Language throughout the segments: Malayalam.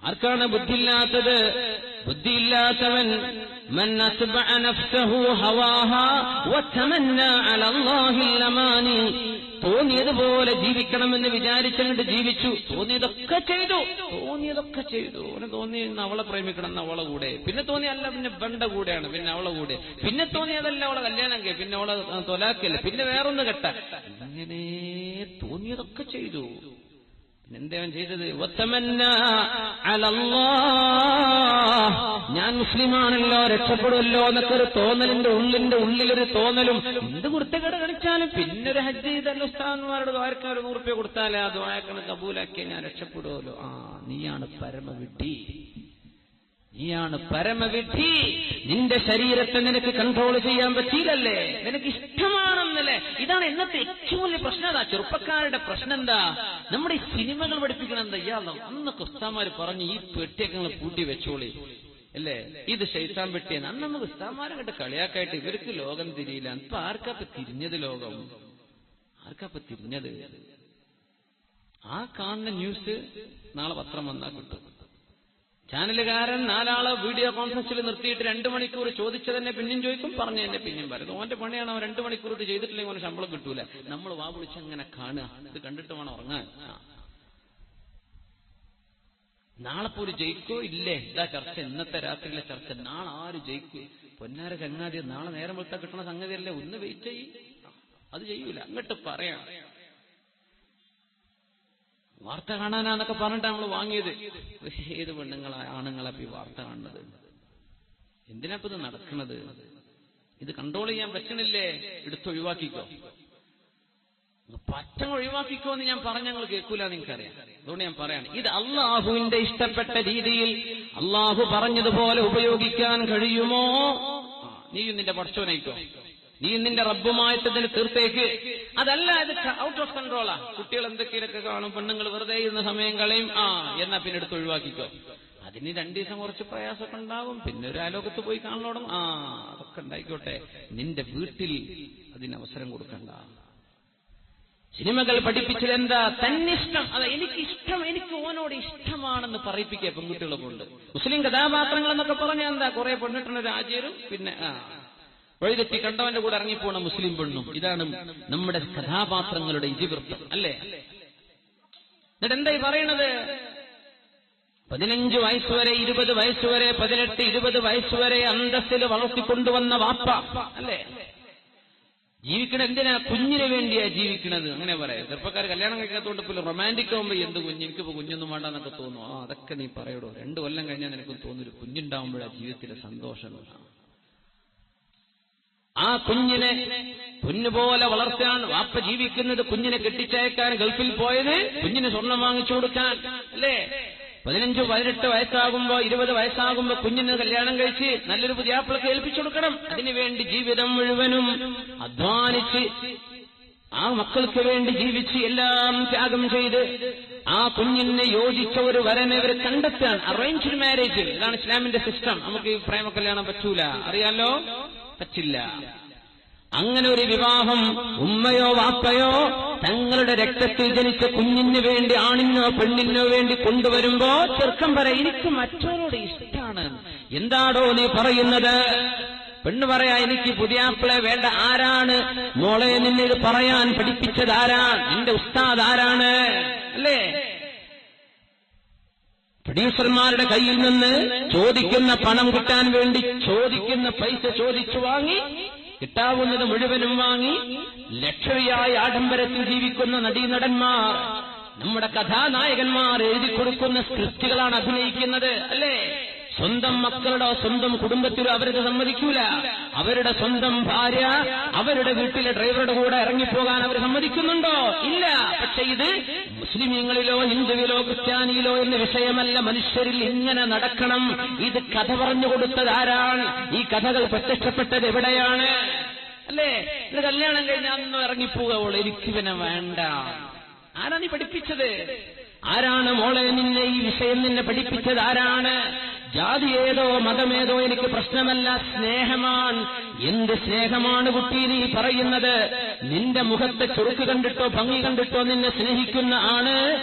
ആർക്കാണ് ബുദ്ധിയില്ലാത്തത്? ബുദ്ധിയില്ലാത്തവൻ മൻ അസ്ബഅ നഫ്സഹു ഹവാഹാ വതമന്നാ അലല്ലാഹിൽ അമാനി. തോന്നിയതുപോലെ ജീവിക്കണമെന്ന് വിചാരിച്ചിട്ട് ജീവിച്ചു, തോന്നിയതൊക്കെ ചെയ്തു. അവന് തോന്നി അവളെ പ്രേമിക്കണം അവളെ കൂടെ, പിന്നെ തോന്നി അല്ല പിന്നെ ബണ്ട കൂടെയാണ്, പിന്നെ അവളെ കൂടെ, പിന്നെ തോന്നിയതല്ല അവളെ കല്യാണം കെ, പിന്നെ അവളെ തൊലാക്കല്ല, പിന്നെ വേറൊന്ന് കെട്ട, ഇങ്ങനെ തോന്നിയതൊക്കെ ചെയ്തു. പിന്നെന്താ അവൻ ചെയ്തത്? ഞാൻ മുസ്ലിമാണല്ലോ, രക്ഷപ്പെടുമല്ലോ എന്നൊക്കെ ഒരു തോന്നലിന്റെ ഉള്ളിലൊരു തോന്നലും, എന്ത് വൃത്തികേട് കളിച്ചാലും പിന്നെ ഒരു ഹജ്ജ് ചെയ്തല്ലോ ഉസ്താദന്മാരുടെ ദ്വാരക്കാൻ 100 രൂപ കൊടുത്താലേ ആ ദ്വാരക്കണ കബൂലാക്കിയ ഞാൻ രക്ഷപ്പെടുമല്ലോ. നീയാണ് പരമവിഡ്ഢി, നീയാണ് പരമവിഡ്ഢി. നിന്റെ ശരീരത്തെ നിനക്ക് കൺട്രോൾ ചെയ്യാൻ പറ്റിയില്ലല്ലേ, നിനക്ക് ഇഷ്ടമാണെന്നല്ലേ. ഇതാണ് ഇന്നത്തെ ഏറ്റവും വലിയ പ്രശ്നം. അതാ ചെറുപ്പക്കാരുടെ പ്രശ്നം. എന്താ നമ്മുടെ ഈ സിനിമകൾ പഠിപ്പിക്കണം? എന്താ ഇയാളോ അന്നൊക്കെ ഉസ്താദ്മാര് പറഞ്ഞു ഈ പെട്ടിയൊക്കെ നിങ്ങൾ കൂട്ടി വെച്ചോളി അല്ലേ, ഇത് ശൈത്താൻ പെട്ടിയാണ്. അന്ന് നമുക്ക് ഉസ്താദ്മാരെ കണ്ട് കളിയാക്കായിട്ട് ഇവർക്ക് ലോകം തിരിയില്ല. ഇപ്പൊ ആർക്കാപ്പ തിരിഞ്ഞത്? ലോകം ആർക്കാപ്പ തിരിഞ്ഞത്? ആ കാണുന്ന ന്യൂസ് നാളെ പത്രം വന്നാൽ കിട്ടും. ചാനലുകാരൻ 4 ആളെ വീഡിയോ കോൺഫറൻസിൽ നിർത്തിയിട്ട് 2 മണിക്കൂർ ചോദിച്ചതന്നെ പിന്നെയും ചോദിക്കും, പറഞ്ഞു തന്നെ പിന്നെയും പറയും. ഓന്റെ പണിയാണ്. അവൻ 2 മണിക്കൂർ ചെയ്തിട്ടില്ലെങ്കിൽ അവന് ശമ്പളം കിട്ടൂല. നമ്മൾ വാ വിളിച്ചങ്ങനെ കാണുക, ഇത് കണ്ടിട്ട് വേണം ഉറങ്ങാൻ. നാളെ പോലും ജയിക്കോ ഇല്ലേ? ഇതാ ചർച്ച, ഇന്നത്തെ രാത്രിയിലെ ചർച്ച. നാളെ ആര് ജയിക്കും? പൊന്നാര ചങ്ങാതി, നാളെ നേരം വെളുത്താ കിട്ടുന്ന സംഗതിയല്ലേ, ഒന്ന് വെയിറ്റ് ചെയ്യും. അത് ചെയ്യൂല, അങ്ങോട്ട് പറയാം. വാർത്ത കാണാനാന്നൊക്കെ പറഞ്ഞിട്ട് നമ്മൾ വാങ്ങിയത്. ഏത് ആണുങ്ങളെ ഈ വാർത്ത കാണുന്നത്? എന്തിനാപ്പ ഇത് നടക്കുന്നത്? ഇത് കൺട്രോൾ ചെയ്യാൻ പറ്റണില്ലേ? എടുത്തൊഴിവാക്കിക്കോ, പറ്റം ഒഴിവാക്കിക്കോ എന്ന് ഞാൻ പറഞ്ഞ ഞങ്ങൾ കേൾക്കൂല, നിങ്ങൾക്കറിയാം. അതുകൊണ്ട് ഞാൻ പറയാണ്, ഇത് അള്ളാഹുവിന്റെ ഇഷ്ടപ്പെട്ട രീതിയിൽ അള്ളാഹു പറഞ്ഞതുപോലെ ഉപയോഗിക്കാൻ കഴിയുമോ? നീയും നിന്റെ പടച്ചോനായിക്കോ, നീ നിന്റെ റബ്ബുമായിട്ട് ഇതിന് തീർത്തേക്ക്. അതല്ല, ഇത് ഔട്ട് ഓഫ് കൺട്രോളാ. കുട്ടികൾ എന്തൊക്കെയൊക്കെ കാണും, പെണ്ണുങ്ങൾ വെറുതെ ഇരുന്ന സമയം കളയും, എന്നാ പിന്നെ എടുത്ത് ഒഴിവാക്കിക്കോ. അതിന് 2 ദിവസം കുറച്ച് പ്രയാസമൊക്കെ ഉണ്ടാവും, പിന്നെ ഒരു അയലോകത്ത് പോയി കാണലോടും, അതൊക്കെ ഉണ്ടായിക്കോട്ടെ. നിന്റെ വീട്ടിൽ അതിനവസരം കൊടുക്കണ്ട. സിനിമകൾ പഠിപ്പിച്ചതെന്താ? തന്നിഷ്ടം. അത് എനിക്കിഷ്ടം, എനിക്ക് ഓനോട് ഇഷ്ടമാണെന്ന് പറയിപ്പിക്കുക പെൺകുട്ടികളെ കൊണ്ട്. മുസ്ലിം കഥാപാത്രങ്ങൾ എന്നൊക്കെ പറഞ്ഞാൽ എന്താ? കുറെ പെണ്ണിട്ടുള്ള രാജ്യരും പിന്നെ വഴിതെറ്റി കണ്ടവന്റെ കൂടെ ഇറങ്ങിപ്പോണ മുസ്ലിം പെണ്ണും. ഇതാണ് നമ്മുടെ കഥാപാത്രങ്ങളുടെ ഇതിവൃത്തം അല്ലേ? എന്നിട്ട് എന്തായി പറയണത്? 15 വയസ്സുവരെ 20 വയസ്സുവരെ 18 20 വയസ്സുവരെ അന്തസ്സിൽ വളർത്തിക്കൊണ്ടുവന്ന വാപ്പ അല്ലേ? ജീവിക്കണ എന്തിനാ? കുഞ്ഞിന് വേണ്ടിയാ ജീവിക്കണത്. അങ്ങനെ പറയാം. ചെറുപ്പക്കാർ കല്യാണം കഴിക്കാത്തതുകൊണ്ട് ഇപ്പോൾ റൊമാൻറ്റിക് ആകുമ്പോൾ എന്ത് കുഞ്ഞ്, എനിക്കിപ്പോ കുഞ്ഞൊന്നും വേണ്ടെന്നൊക്കെ തോന്നും. അതൊക്കെ നീ പറയടോ. 2 കൊല്ലം കഴിഞ്ഞാൽ നിനക്ക് തോന്നൊരു കുഞ്ഞുണ്ടാവുമ്പോഴാണ് ജീവിതത്തിലെ സന്തോഷം. ആ കുഞ്ഞിനെ പൊന്നുപോലെ വളർത്താൻ വാപ്പ ജീവിക്കുന്നത്, കുഞ്ഞിനെ കെട്ടിച്ചയക്കാൻ ഗൾഫിൽ പോയത് കുഞ്ഞിന് സ്വർണം വാങ്ങിച്ചു കൊടുക്കാൻ അല്ലേ? 15 18 വയസ്സാകുമ്പോ 20 വയസ്സാകുമ്പോ കുഞ്ഞിന് കല്യാണം കഴിച്ച് നല്ലൊരു പുതിയാപ്പിളക്ക് ഏൽപ്പിച്ചു കൊടുക്കണം. അതിനുവേണ്ടി ജീവിതം മുഴുവനും അധ്വാനിച്ച് ആ മക്കൾക്ക് വേണ്ടി ജീവിച്ച് എല്ലാം ത്യാഗം ചെയ്ത് ആ കുഞ്ഞിനെ യോജിച്ച ഒരു വരനെ ഇവർ കണ്ടെത്താൻ. അറേഞ്ച്ഡ് മാരേജ്, ഇതാണ് ഇസ്ലാമിന്റെ സിസ്റ്റം. നമുക്ക് ഈ പ്രേമ കല്യാണം പറ്റൂല, അറിയാലോ, പറ്റില്ല. അങ്ങനെ ഒരു വിവാഹം ഉമ്മയോ വാപ്പയോ തങ്ങളുടെ രക്തത്തിൽ ജനിച്ച കുഞ്ഞിന് വേണ്ടി ആണിനോ പെണ്ണിനോ വേണ്ടി കൊണ്ടുവരുമ്പോ ചെറുക്കം പറയും, എനിക്ക് മറ്റവരോട് ഇഷ്ടമാണ്. എന്താടോ നീ പറയുന്നത്? പെണ്ണ് പറയാ, എനിക്ക് പുതിയാപ്പിളെ വേണ്ട. ആരാണ് മോളെ നിന്നെ ഇത് പറയാൻ പഠിപ്പിച്ചത്? ആരാണ് നിന്റെ ഉസ്താദ്? ആരാണ്? അല്ലേ? പ്രൊഡ്യൂസർമാരുടെ കയ്യിൽ നിന്ന് ചോദിക്കുന്ന പണം കിട്ടാൻ വേണ്ടി ചോദിക്കുന്ന പൈസ ചോദിച്ചു വാങ്ങി, കിട്ടാവുന്നത് മുഴുവനും വാങ്ങി ലക്ഷറിയായി ആഡംബരത്തിൽ ജീവിക്കുന്ന നടീനടന്മാർ, നമ്മുടെ കഥാനായകന്മാർ എഴുതി കൊടുക്കുന്ന സ്ക്രിപ്റ്റുകളാണ് അഭിനയിക്കുന്നത് അല്ലേ? സ്വന്തം മക്കളുടെ സ്വന്തം കുടുംബത്തിലോ അവരത് സമ്മതിക്കൂല. അവരുടെ സ്വന്തം ഭാര്യ അവരുടെ വീട്ടിലെ ഡ്രൈവറുടെ കൂടെ ഇറങ്ങിപ്പോകാൻ അവർ സമ്മതിക്കുന്നുണ്ടോ? ഇല്ല. പക്ഷെ ഇത് മുസ്ലിമീങ്ങളിലോ ഹിന്ദുവിലോ ക്രിസ്ത്യാനിയിലോ എന്ന വിഷയമല്ല. മനുഷ്യരിൽ ഇങ്ങനെ നടക്കണം. ഇത് കഥ പറഞ്ഞു കൊടുത്തത് ആരാണ്? ഈ കഥകൾ പ്രത്യക്ഷപ്പെട്ടത് എവിടെയാണ്? അല്ലേ? ഇത് കല്യാണം കഴിഞ്ഞാൽ അന്ന് ഇറങ്ങിപ്പോകുള്ളൂ, എനിക്കിവനെ വേണ്ട. ആരാണ് ഈ പഠിപ്പിച്ചത്? ആരാണ് മോളെ നിന്നെ ഈ വിഷയം നിന്നെ പഠിപ്പിച്ചത്? ആരാണ്? ജാതി ഏതോ മതമേതോ എനിക്ക് പ്രശ്നമല്ല, സ്നേഹമാണ്. എന്ത് സ്നേഹമാണ് കുട്ടി നീ പറയുന്നത്? നിന്റെ മുഖത്തെ ചുറുക്ക് കണ്ടിട്ടോ ഭംഗി കണ്ടിട്ടോ നിന്നെ സ്നേഹിക്കുന്ന ആണ്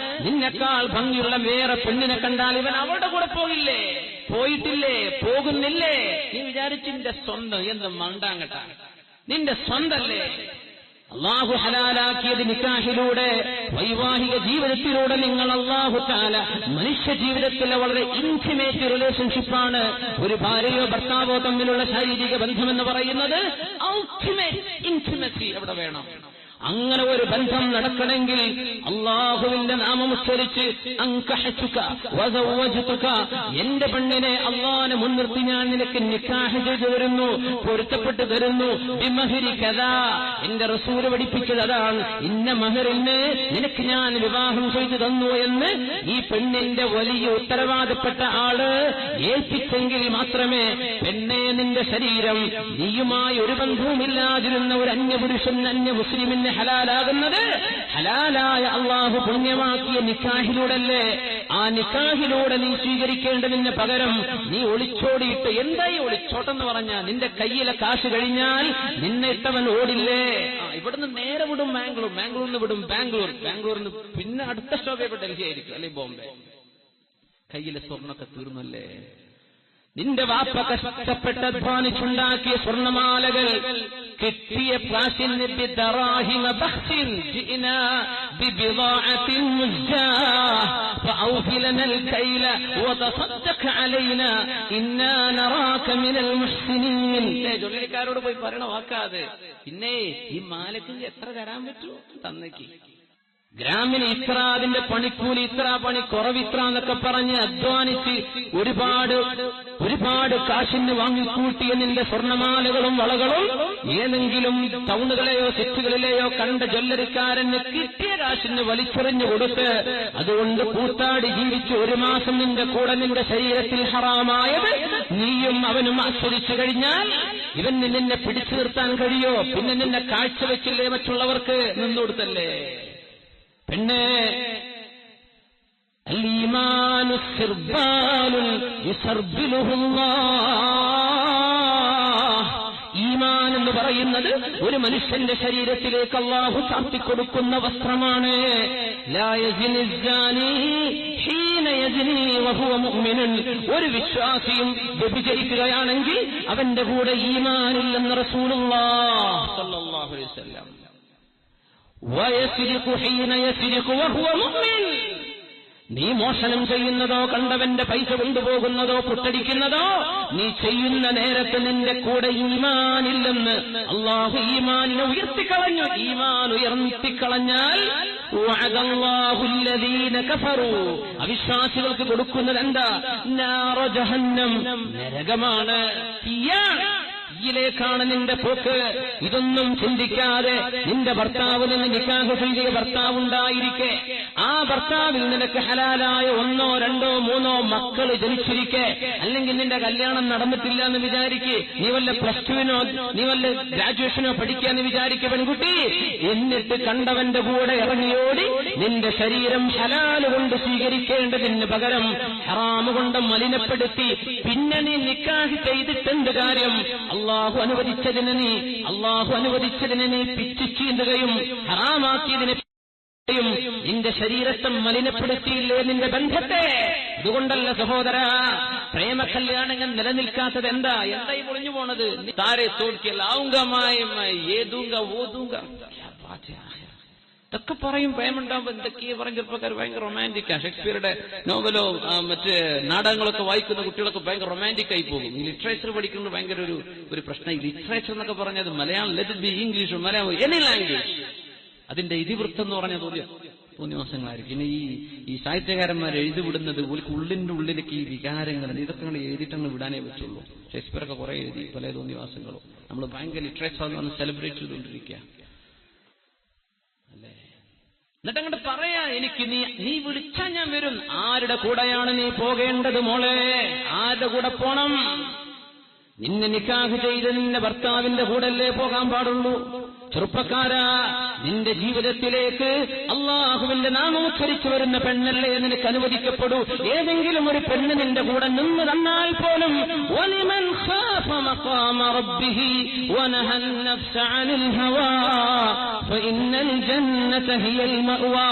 നിന്നെക്കാൾ ഭംഗിയുള്ള വേറെ പെണ്ണിനെ കണ്ടാൽ ഇവൻ അവളുടെ കൂടെ പോയില്ലേ? പോയിട്ടില്ലേ? പോകുന്നില്ലേ? നീ വിചാരിച്ചിന്റെ സ്വന്തം എന്ത് മണ്ടാങ്ങട്ടാ, നിന്റെ സ്വന്തല്ലേ? അള്ളാഹു ഹലാലാക്കിയത് നിക്കാഹിലൂടെ, വൈവാഹിക ജീവിതത്തിലൂടെ നിങ്ങൾ അള്ളാഹു തആല മനുഷ്യ ജീവിതത്തിലെ വളരെ ഇന്റിമേറ്റ് റിലേഷൻഷിപ്പാണ്. ഒരു ഭാര്യയോ ഭർത്താവോ തമ്മിലുള്ള ശാരീരിക ബന്ധമെന്ന് പറയുന്നത് അൾട്ടിമേറ്റ് ഇന്റിമസി അവിടെ വേണം. അങ്ങനെ ഒരു ബന്ധം നടക്കണമെങ്കിൽ അള്ളാഹുവിന്റെ നാമം ഉച്ചരിച്ച് അൻകഹതുക വസവ്വജ്തുക, എന്റെ പെണ്ണിനെ അള്ളാഹനെ മുൻനിർത്തി ഞാൻ നിനക്ക് നിക്കാഹ് ചെയ്തു തരുന്നു, പൊരുത്തപ്പെട്ട് തരുന്നു. ബിമഹരി കദാ, എന്റെ റസൂൽ പഠിപ്പിച്ചത് അതാണ്. ഇന്ന മഹറിന് നിനക്ക് ഞാൻ വിവാഹം ചെയ്തു തന്നു എന്ന് ഈ പെണ്ണിന്റെ വലിയ ഉത്തരവാദപ്പെട്ട ആള് ഏൽപ്പിച്ചെങ്കിൽ മാത്രമേ പെണ്ണെ നിന്റെ ശരീരം നീയുമായി ഒരു ബന്ധവുമില്ലാതിരുന്ന ഒരു അന്യപുരുഷൻ അന്യ മുസ്ലിമിന് ഹലാലാകുന്നത് ഹലാലായ അള്ളാഹു പുണ്യമാക്കിയ നിക്കാഹിലൂടല്ലേ? ആ നിക്കാഹിലൂടെ നീ സ്വീകരിക്കേണ്ടതിന് പകരം നീ ഒളിച്ചോടിയിട്ട്, എന്തായി ഒളിച്ചോട്ടെന്ന് പറഞ്ഞാൽ നിന്റെ കയ്യിലെ കാശ് കഴിഞ്ഞാൽ നിന്നെ ഇട്ടവൻ ഓടില്ലേ? ഇവിടുന്ന് നേരെ വിടും ബാംഗ്ലൂർ, ബാംഗ്ലൂരിന്ന് വിടും ബാംഗ്ലൂരിന്ന് പിന്നെ അടുത്ത സ്റ്റോപ്പ് ഇപ്പോൾ ഡൽഹി ആയിരിക്കും, അല്ലെ ബോംബെ. കയ്യിലെ സ്വർണ്ണൊക്കെ തീർന്നല്ലേ? നിന്റെ വാപ്പ കഷ്ടപ്പെട്ട് അധ്വാനിച്ചുണ്ടാക്കിയ സ്വർണ്ണമാലകൾ കിട്ടിയ പ്രാശിന് ബിദറാഹിമ ബഖ്സിൻ ജിനാ ബിബിദാഅത്തിൻ മുസ്ജാഹ് ഫഔഫി ലനൽ കൈല വതസദ്ദഖ് അലൈനാ ഇന്നാ നറാക മിനൽ മുഹ്സിനീൻ. ജോലിക്കാരോട് പോയി പറയണ വാക്കാതെ. പിന്നെ ഈ മാലക്ക് എത്ര തരാൻ പറ്റൂ? തന്നേക്ക് ഗ്രാമിന് ഇത്ര, അതിന്റെ പണിക്കൂലി ഇത്ര, പണി കുറവിത്ര എന്നൊക്കെ പറഞ്ഞ് അധ്വാനിച്ച് ഒരുപാട് കാശിന് വാങ്ങിക്കൂട്ടിയ നിന്റെ സ്വർണ്ണമാലകളും വളകളും ഏതെങ്കിലും ടൗണുകളെയോ സിറ്റികളിലെയോ കണ്ട ജ്വല്ലറിക്കാരന് കിട്ടിയ കാശിന് വലിച്ചെറിഞ്ഞു കൊടുത്ത് അതുകൊണ്ട് കൂത്താടി ജീവിച്ച് ഒരു മാസം നിന്റെ കൂടെ നിന്റെ ശരീരത്തിൽ ഹറാമായത് നീയും അവനും ആസ്വദിച്ചു കഴിഞ്ഞാൽ ഇവന് നിന്നെ പിടിച്ചു നിർത്താൻ കഴിയോ? പിന്നെ നിന്നെ കാഴ്ചവെച്ചില്ലേ മറ്റുള്ളവർക്ക്? നിന്നുകൊടുത്തല്ലേ? പെണ്ണേ, അൽ-ഈമാനു സിർബാലുൻ യുസർബിലുഹുല്ലാഹ്. ഈമാൻ എന്ന് പറയുന്നത് ഒരു മനുഷ്യന്റെ ശരീരത്തിലേക്ക് അല്ലാഹു ചാർത്തിക്കൊടുക്കുന്ന വസ്ത്രമാണ്. ലാ യസ്നി സ്സാനി ഹീന യസ്നി വഹുവ മുഅ്മിനുൻ. ഒരു വിശ്വാസിയും വ്യഭിചരിക്കുകയാണെങ്കിൽ അവന്റെ കൂടെ ഈമാനില്ലെന്ന് റസൂലുള്ളാഹി സ്വല്ലല്ലാഹു അലൈഹി വസല്ലം. വയസ്രിഖു ഹീന യസ്രിഖു വഹുവ മുഅ്മിൻ. നീ മോഷണം ചെയ്യുന്നതോ കണ്ടവന്റെ പൈസ കൊണ്ടുപോകുന്നതോ പുട്ടടിക്കുന്നതോ നീ ചെയ്യുന്ന നേരത്ത് നിന്റെ കൂടെ ഈമാനില്ലെന്ന് അല്ലാഹു ഈമാനിനെ ഉയർത്തിക്കളഞ്ഞു. ഈമാൻ ഉയർത്തിക്കളഞ്ഞാൽ വഅദല്ലാഹു അല്ലദീന കഫറൂ, അവിശ്വാസികൾക്ക് കൊടുക്കുന്നത് എന്താ? നാറ ജഹന്നം, നരകമാണ്. ിലേക്കാണ് നിന്റെ പോക്ക്. ഇതൊന്നും ചിന്തിക്കാതെ നിന്റെ ഭർത്താവ് നിന്ന് നിക്കാഹ് ചെയ്തിയ ഭർത്താവുണ്ടായിരിക്കെ ആ ഭർത്താവിൽ നിനക്ക് ഹലാലായ 1, 2, 3 മക്കള് ജനിച്ചിരിക്കെ, അല്ലെങ്കിൽ നിന്റെ കല്യാണം നടന്നിട്ടില്ല എന്ന് വിചാരിക്കെ, നീ വല്ല പ്ലസ് ടുവിനോ നീ വല്ല ഗ്രാജുവേഷനോ പഠിക്കാന്ന് വിചാരിക്കെ പെൺകുട്ടി, എന്നിട്ട് കണ്ടവന്റെ കൂടെ ഇറങ്ങിയോടി നിന്റെ ശരീരം ഹലാല് കൊണ്ട് സ്വീകരിക്കേണ്ടതിന് പകരം ഹറാമ് കൊണ്ട് മലിനപ്പെടുത്തി പിന്നെ നീ നിക്കാഹ് ചെയ്തിട്ടെന്ത് കാര്യം? അള്ളാഹു അനുവദിച്ചതിനെ നീ പിച്ചു ചീന്തുകയും ഹറാമാക്കിയതിനെ നിന്റെ ശരീരത്തെ മലിനപ്പെടുത്തിയില്ലേ നിന്റെ ബന്ധത്തെ? അതുകൊണ്ടല്ല സഹോദര, പ്രേമ കല്യാണങ്ങൾ നിലനിൽക്കാത്തത് എന്താ? എന്തായി പൊളിഞ്ഞു പോണത്? താരെ ഇതൊക്കെ പറയും. പ്രേമുണ്ടാകുമ്പോ എന്തൊക്കെയാ പറയും ചെറുപ്പക്കാർ? ഭയങ്കര റൊമാൻറ്റിക്കാ. ഷേക്സ്പിയറുടെ നോവലോ മറ്റ് നാടകങ്ങളൊക്കെ വായിക്കുന്ന കുട്ടികളൊക്കെ ഭയങ്കര റൊമാൻറ്റിക് ആയി പോകും. ഈ ലിറ്ററേച്ചർ പഠിക്കുന്നത് ഭയങ്കര ഒരു പ്രശ്നം. ഈ ലിറ്ററേച്ചർ എന്നൊക്കെ പറഞ്ഞത് Malayalam, let it be English, Malayalam, any language, അതിന്റെ ഇതിവൃത്തം എന്ന് പറഞ്ഞാൽ തോന്നിവാസങ്ങളായിരിക്കും. പിന്നെ ഈ സാഹിത്യകാരന്മാർ എഴുതിവിടുന്നത് ഉള്ളിന്റെ ഉള്ളിലേക്ക് ഈ വികാരങ്ങൾ ഇതൊക്കെ എഴുതിയിട്ടങ്ങ് വിടാനേ പറ്റുള്ളൂ. ഷേക്സ്പിയറൊക്കെ കുറെ എഴുതി പല തോന്നിവാസങ്ങളും. നമ്മൾ ഭയങ്കര ലിറ്ററേച്ചർ എന്ന് സെലിബ്രേറ്റ് ചെയ്തുകൊണ്ടിരിക്കുക അല്ലേ? എന്നിട്ട് അങ്ങോട്ട് പറയാ, എനിക്ക് നീ വിളിച്ചാൽ ഞാൻ വരും. ആരുടെ കൂടെയാണ് നീ പോകേണ്ടത് മോളെ? ആരുടെ കൂടെ പോണം? നിന്നെ നിക്കാഹ് ചെയ്ത് നിന്റെ ഭർത്താവിന്റെ കൂടല്ലേ പോകാൻ പാടുള്ളൂ. ചെറുപ്പക്കാരാ, നിന്റെ ജീവിതത്തിലേക്ക് അള്ളാഹുവിന്റെ നാമം ഉച്ചരിച്ചു വരുന്ന പെണ്ണല്ലേ നിനക്ക് അനുവദിക്കപ്പെടൂ. ഏതെങ്കിലും ഒരു പെണ്ണ് നിന്റെ കൂടെ നിന്ന് തന്നാൽ പോലും വലിമൻ ഖാഫ മഖാമ റബ്ബിഹി വനഹ അൻ-നഫ്സ അനിൽ ഹവാ ഫഇന്നൽ ജന്നത ഹിയൽ മഅവാ.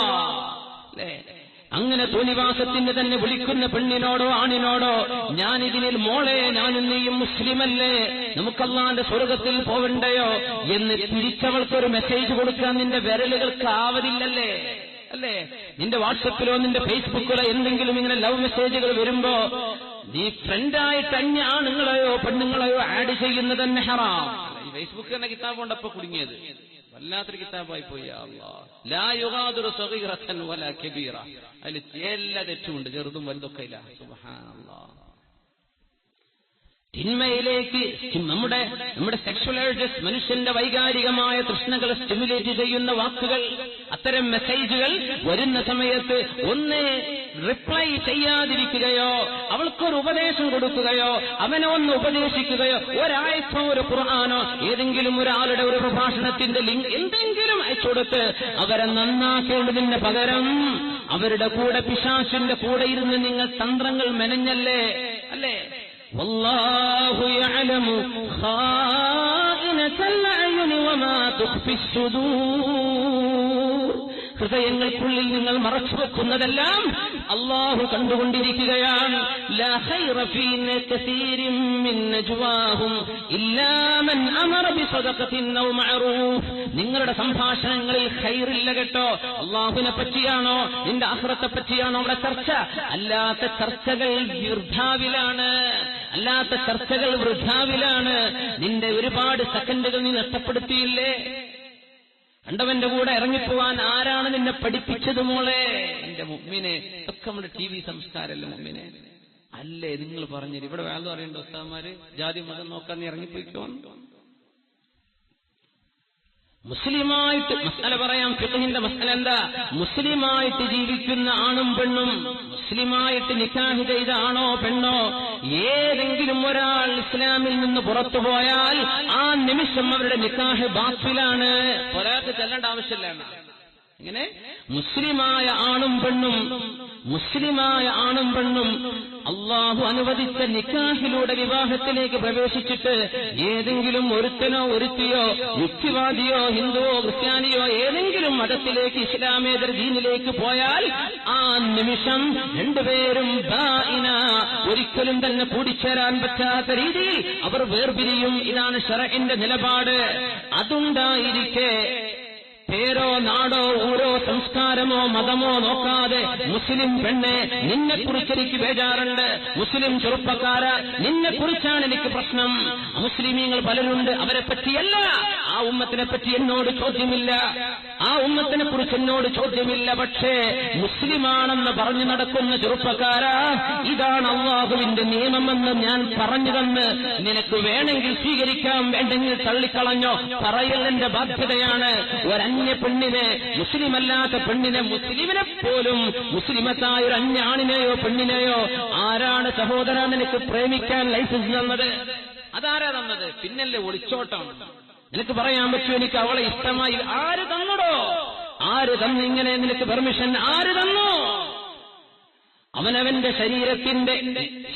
അങ്ങനെ തോന്നിവാസത്തിന് തന്നെ വിളിക്കുന്ന പെണ്ണിനോടോ ആണിനോടോ ഞാനിതിനിൽ മോളെ ഞാനും നീയും മുസ്ലിമല്ലേ, നമുക്ക് അല്ലാഹുവിന്റെ സ്വർഗത്തിൽ പോവണ്ടയോ എന്ന് തിരിച്ചവൾക്കൊരു മെസ്സേജ് കൊടുക്കാൻ നിന്റെ വിരലുകൾക്ക് ആവതില്ലല്ലേ? അല്ലേ? നിന്റെ വാട്സപ്പിലോ നിന്റെ ഫേസ്ബുക്കിലോ എന്തെങ്കിലും ഇങ്ങനെ ലവ് മെസ്സേജുകൾ വരുമ്പോ നീ ഫ്രണ്ടായിട്ട് അന്യ ആണുങ്ങളെയോ പെണ്ണുങ്ങളെയോ ആഡ് ചെയ്യുന്നത് തന്നെ ഹറാം. ഈ ഫേസ്ബുക്ക് തന്നെ കിതാബ് കൊണ്ടപ്പോ കുടുങ്ങിയത് വല്ലാത്തൊരു കിതാബായി പോയി. ലാ യുഗാദിറു സഗീറതൻ വലാ കബീറ, അതിൽ എല്ലാ തെറ്റുമുണ്ട്, ചെറുതും വലുതൊക്കെ ഇല്ല. സുബ്ഹാനല്ലാഹ്. തിന്മയിലേക്ക് നമ്മുടെ സെക്ഷൽ ഏർജസ്, മനുഷ്യന്റെ വൈകാരികമായ തൃഷ്ണകളെ സ്റ്റിമുലേറ്റ് ചെയ്യുന്ന വാക്കുകൾ, അത്തരം മെസ്സേജുകൾ വരുന്ന സമയത്ത് ഒന്ന് റിപ്ലൈ ചെയ്യാതിരിക്കുകയോ അവൾക്കൊരു ഉപദേശം കൊടുക്കുകയോ അവനെ ഒന്ന് ഉപദേശിക്കുകയോ ഒരായത്തോ ഒരു ഖുർആനോ ഏതെങ്കിലും ഒരാളുടെ ഒരു പ്രഭാഷണത്തിന്റെ ലിങ്ക് എന്തെങ്കിലും അയച്ചുകൊടുത്ത് അവരെ നന്നാക്കേണ്ടതിന് പകരം അവരുടെ കൂടെ പിശാചിന്റെ കൂടെ ഇരുന്ന് നിങ്ങൾ തന്ത്രങ്ങൾ മെനഞ്ഞല്ലേ? അല്ലേ? വല്ലാഹു യഅലമു ഖായിനതൽ അയുനി വമാ തുഖ്ഫിസ് സുദൂർ. ഹൃദയങ്ങൾക്കുള്ളിൽ നിങ്ങൾ മറച്ചു വെക്കുന്നതെല്ലാം അല്ലാഹു കണ്ടുകൊണ്ടിരിക്കുകയാണ്. ലാ ഖൈറ ഫീ കസീരിൻ മിൻ നജ്വാഹും ഇല്ലാ മൻ അമറ ബിസദഖത്തിൻ ഔ മഅറൂഫ്. നിങ്ങളുടെ സംഭാഷണങ്ങളിൽ ഖൈറില്ല കേട്ടോ. അല്ലാഹുവിനെ പറ്റിയാണോ നിന്റെ ആഖിറത്തെ പറ്റിയാണോ അവിടെ ചർച്ച? അല്ലാത്ത ചർച്ചകൾ വൃഥാവിലാണ്. നിന്റെ ഒരുപാട് സെക്കൻഡുകൾ നീ നഷ്ടപ്പെടുത്തിയില്ലേ? കണ്ടവന്റെ കൂടെ ഇറങ്ങിപ്പോവാൻ ആരാണ് നിന്നെ പഠിപ്പിച്ചത് മോളെ? എന്റെ മുഅ്മിനെ, ഒക്കെ നമ്മുടെ TV സംസ്കാരമല്ലേ മുഅ്മിനെ? അല്ലേ? നിങ്ങൾ പറഞ്ഞു ഇവിടെ വേണമെന്ന് പറയേണ്ട ഉസ്താദന്മാര് ജാതി മതം നോക്കാൻ നീ ഇറങ്ങിപ്പോയിക്കോ. മുസ്ലിമായിട്ട് മസ്അല പറയാം. ഫിഖ്ഹിന്റെ മസ്അല എന്താ? മുസ്ലിമായിട്ട് ജീവിക്കുന്ന ആണും പെണ്ണും, മുസ്ലിമായിട്ട് നിക്കാഹ് ചെയ്ത ആണോ പെണ്ണോ, ഏതെങ്കിലും ഒരാൾ ഇസ്ലാമിൽ നിന്ന് പുറത്തു പോയാൽ ആ നിമിഷം അവരുടെ നിക്കാഹ് ബാത്തിലാണ്. ഒരാൾക്ക് ചെല്ലേണ്ട ആവശ്യമില്ല. ഇങ്ങനെ മുസ്ലിമായ ആണും പെണ്ണും അള്ളാഹു അനുവദിച്ച നിക്കാഹിലൂടെ വിവാഹത്തിലേക്ക് പ്രവേശിച്ചിട്ട് ഏതെങ്കിലും ഒരുത്തനോ ഒരുത്തിയോ യുക്തിവാദിയോ ഹിന്ദുവോ ക്രിസ്ത്യാനിയോ ഏതെങ്കിലും മതത്തിലേക്ക് ഇസ്ലാമേതര ദീനിലേക്ക് പോയാൽ ആ നിമിഷം രണ്ടുപേരും ഒരിക്കലും തന്നെ കൂടിച്ചേരാൻ പറ്റാത്ത രീതിയിൽ അവർ വേർപിരിയും. ഇതാണ് ശറഇന്റെ നിലപാട്. അതുണ്ടായിരിക്കെ പേരോ നാടോ ഊരോ സംസ്കാരമോ മതമോ നോക്കാതെ മുസ്ലിം പെണ്ണെ, നിന്നെക്കുറിച്ച് എനിക്ക് ബേജാറുണ്ട്. മുസ്ലിം ചെറുപ്പക്കാര, നിന്നെക്കുറിച്ചാണ് എനിക്ക് പ്രശ്നം. മുസ്ലിമീങ്ങൾ പലരുണ്ട്, അവരെ പറ്റിയല്ല. ആ ഉമ്മത്തിനെ പറ്റി എന്നോട് ചോദ്യമില്ല, ആ ഉമ്മത്തിനെ കുറിച്ച് എന്നോട് ചോദ്യമില്ല. പക്ഷേ മുസ്ലിമാണെന്ന് പറഞ്ഞു നടക്കുന്ന ചെറുപ്പക്കാര, ഇതാണ് അല്ലാഹുവിന്റെ നിയമമെന്ന് ഞാൻ പറഞ്ഞു തന്ന് നിനക്ക് വേണമെങ്കിൽ സ്വീകരിക്കാം, വേണ്ടെങ്കിൽ തള്ളിക്കളഞ്ഞോ. പറയൽ എന്റെ ബാധ്യതയാണ്. ഒരന്യ പെണ്ണിനെ, മുസ്ലിമല്ലാത്ത പെണ്ണിനെ, മുസ്ലിമിനെ പോലും മുസ്ലിമത്തായ ഒരു അന്യ ആണിനെയോ പെണ്ണിനെയോ ആരാണ് സഹോദര നിനക്ക് പ്രേമിക്കാൻ ലൈസൻസ് തന്നത്? അതാരാ തന്നത്? പിന്നല്ലേ ഒളിച്ചോട്ടം. നിനക്ക് പറയാൻ പറ്റൂ എനിക്ക് അവളെ ഇഷ്ടമായി. ആര് തന്നടോ? ആര് തന്നു ഇങ്ങനെ നിനക്ക് പെർമിഷൻ? ആര് തന്നു? അവനവന്റെ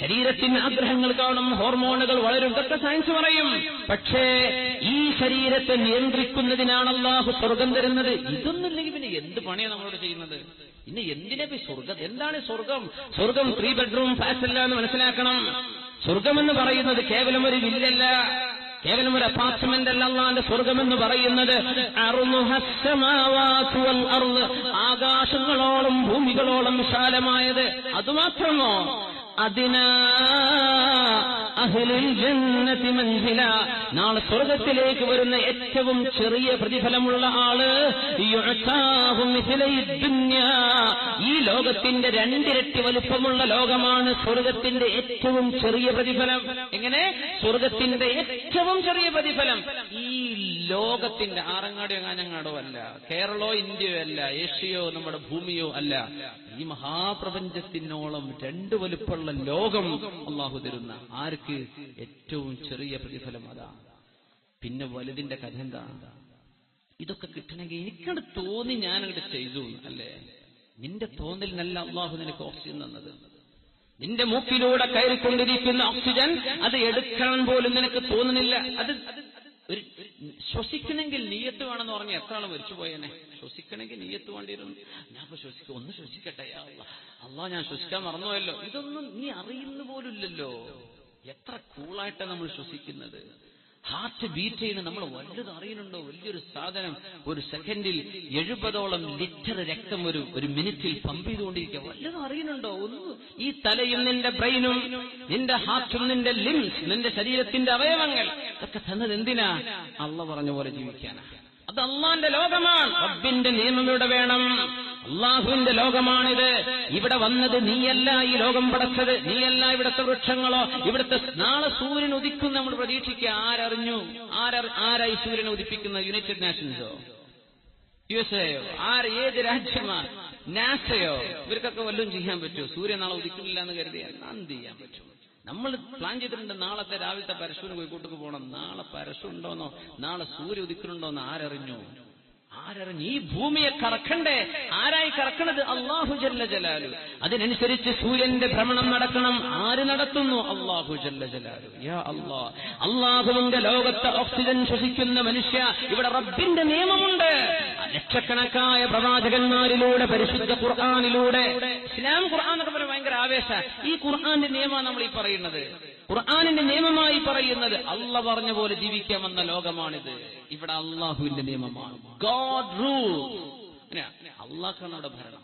ശരീരത്തിന് ആഗ്രഹങ്ങൾ കാണും, ഹോർമോണുകൾ വളരും, ഇതൊക്കെ സയൻസ് പറയും. പക്ഷേ ഈ ശരീരത്തെ നിയന്ത്രിക്കുന്നതിനാണ് അല്ലാഹു സ്വർഗം തരുന്നത്. ഇതൊന്നുമില്ലെങ്കിൽ പിന്നെ എന്ത് പണിയാണ് നമ്മളോട് ചെയ്യുന്നത്? ഇന്ന് എന്തിനാ സ്വർഗം? എന്താണ് സ്വർഗം? സ്വർഗം 3 ബെഡ്റൂം ഫ്ലാറ്റ് അല്ല എന്ന് മനസ്സിലാക്കണം. സ്വർഗമെന്ന് പറയുന്നത് കേവലം ഒരു വില്ലല്ല, കേവലം ഒരു അപ്പാർട്ട്മെന്റ് അല്ല. അല്ലാഹുവിന്റെ സ്വർഗമെന്ന് പറയുന്നത് ആകാശങ്ങളോളം ഭൂമികളോളം വിശാലമായത്. അതുമാത്രമോ? അതിനാ അഹ്ലുൽ ജന്നതി മൻസില, നാളെ സ്വർഗത്തിലേക്ക് വരുന്ന ഏറ്റവും ചെറിയ പ്രതിഫലമുള്ള ആള് യുഅതാഹു മിസ്ലൈ ദുനിയാ, ഈ ലോകത്തിന്റെ 2 ഇരട്ടി വലുപ്പമുള്ള ലോകമാണ് സ്വർഗത്തിന്റെ ഏറ്റവും ചെറിയ പ്രതിഫലം. എങ്ങനെ? സ്വർഗത്തിന്റെ ഏറ്റവും ചെറിയ പ്രതിഫലം ഈ ലോകത്തിന്റെ ആറങ്ങാടിയോ കാഞ്ഞങ്ങാടോ അല്ല, കേരളോ ഇന്ത്യയോ അല്ല, ഏഷ്യയോ നമ്മുടെ ഭൂമിയോ അല്ല, ഈ മഹാപ്രപഞ്ചത്തിനോളം 2 വലുപ്പമുള്ള ലോകം അള്ളാഹു തരുന്ന ആർക്ക്? ഏറ്റവും ചെറിയ പ്രതിഫലം അതാണ്. പിന്നെ വലുതിന്റെ കഥ എന്താ? ഇതൊക്കെ കിട്ടണമെങ്കിൽ എനിക്കത് തോന്നി ഞാനങ്ങോട്ട് ചെയ്തു അല്ലേ? നിന്റെ തോന്നലിനല്ല അള്ളാഹു നിനക്ക് ഓക്സിജൻ തന്നത്. നിന്റെ മൂക്കിലൂടെ കയറിക്കൊണ്ടിരിക്കുന്ന ഓക്സിജൻ അത് എടുക്കാൻ പോലും നിനക്ക് തോന്നുന്നില്ല. അത് ഒരു ശ്വസിക്കണമെങ്കിൽ നീയത്ത് വേണമെന്ന് പറഞ്ഞാൽ എത്ര ആൾ മരിച്ചു പോയേനെ. ശ്വസിക്കണമെങ്കിൽ നീയത്ത് വേണ്ടിയിരുന്നു. ഞാൻ ഇപ്പൊ ഒന്ന് ശ്വസിക്കട്ടെ, അള്ളാ ഞാൻ ശ്വസിക്കാൻ മറന്നുപോയല്ലോ. ഇതൊന്നും നീ അറിയുന്ന പോലുമില്ലല്ലോ. എത്ര കൂളായിട്ടാണ് നമ്മൾ ശ്വസിക്കുന്നത്. ഹാർട്ട് ബീറ്റ് ചെയ്യുന്ന നമ്മൾ വല്ലതും അറിയുന്നുണ്ടോ? വലിയൊരു സാധനം ഒരു സെക്കൻഡിൽ 70ഓളം ലിറ്റർ രക്തം ഒരു മിനിറ്റിൽ പമ്പ് ചെയ്തുകൊണ്ടിരിക്കുക. വല്ലതും അറിയുന്നുണ്ടോ? ഒന്നും. ഈ തലയും നിന്റെ ബ്രെയിനും നിന്റെ ഹാർട്ടും നിന്റെ ലിംസ് നിന്റെ ശരീരത്തിന്റെ അവയവങ്ങൾ ഇതൊക്കെ തന്നത് എന്തിനാ? അള്ളാഹ് പറഞ്ഞ പോലെ ജീവിക്കാനാ. അത് അള്ളാന്റെ ലോകമാണ്. റബ്ബിന്റെ നിയമം ഇവിടെ വേണം. അള്ളാഹുവിന്റെ ലോകമാണിത്. ഇവിടെ വന്നത് നീയല്ല. ഈ ലോകം പടച്ചത് നീയല്ല. ഇവിടുത്തെ വൃക്ഷങ്ങളോ ഇവിടുത്തെ നാളെ സൂര്യൻ ഉദിക്കും നമ്മൾ പ്രതീക്ഷിക്കുക. ആരറിഞ്ഞു? ആരായി സൂര്യനെ ഉദിപ്പിക്കുന്നത്? യുണൈറ്റഡ് നേഷൻസോ USA-യോ? ഏത് രാജ്യമാണ്? നാസയോ? ഇവർക്കൊക്കെ വല്ലതും ചെയ്യാൻ പറ്റുമോ? സൂര്യൻ നാളെ ഉദിക്കുന്നില്ല എന്ന് കരുതിയാൽ എന്ത് ചെയ്യാൻ പറ്റും? നമ്മൾ പ്ലാൻ ചെയ്തിട്ടുണ്ട് നാളത്തെ രാവിലത്തെ പരശുവിന് കോഴിക്കോട്ടേക്ക് പോകണം. നാളെ പരശു ഉണ്ടോന്നോ നാളെ സൂര്യ ഉദിക്കുന്നുണ്ടോന്നോ ആരറിഞ്ഞു? ഈ ഭൂമിയെ കറക്കണ്ടേ? ആരായി കറക്കണത്? അല്ലാഹു ജല്ല ജലാലു. അതിനനുസരിച്ച് സൂര്യന്റെ ഭ്രമണം നടക്കണം. ആര് നടത്തുന്നു? അല്ലാഹു ജല്ല ജലാലു. യാ അല്ലാഹ്, അല്ലാഹുവിന്റെ ലോകത്ത് ഓക്സിജൻ ശ്വസിക്കുന്ന മനുഷ്യ, ഇവിടെ റബ്ബിന്റെ നിയമമുണ്ട്. ലക്ഷക്കണക്കായ പ്രവാചകന്മാരിലൂടെ പരിശുദ്ധ ഖുർആനിലൂടെ, ഇസ്ലാം ഖുർആൻ എന്നൊക്കെ പറയുന്നത് ഭയങ്കര ആവേശ. ഈ ഖുർആന്റെ നിയമമാണ് നമ്മൾ ഈ പറയുന്നത്. ഖുർആനിന്റെ നിയമമായി പറയുന്നത് അള്ളാഹ് പറഞ്ഞ പോലെ ജീവിക്കാമെന്ന ലോകമാണിത്. ഇവിടെ അള്ളാഹുവിന്റെ നിയമമാണ്. God rule. അള്ളാഹ്ക്കാണ് അവിടെ ഭരണം.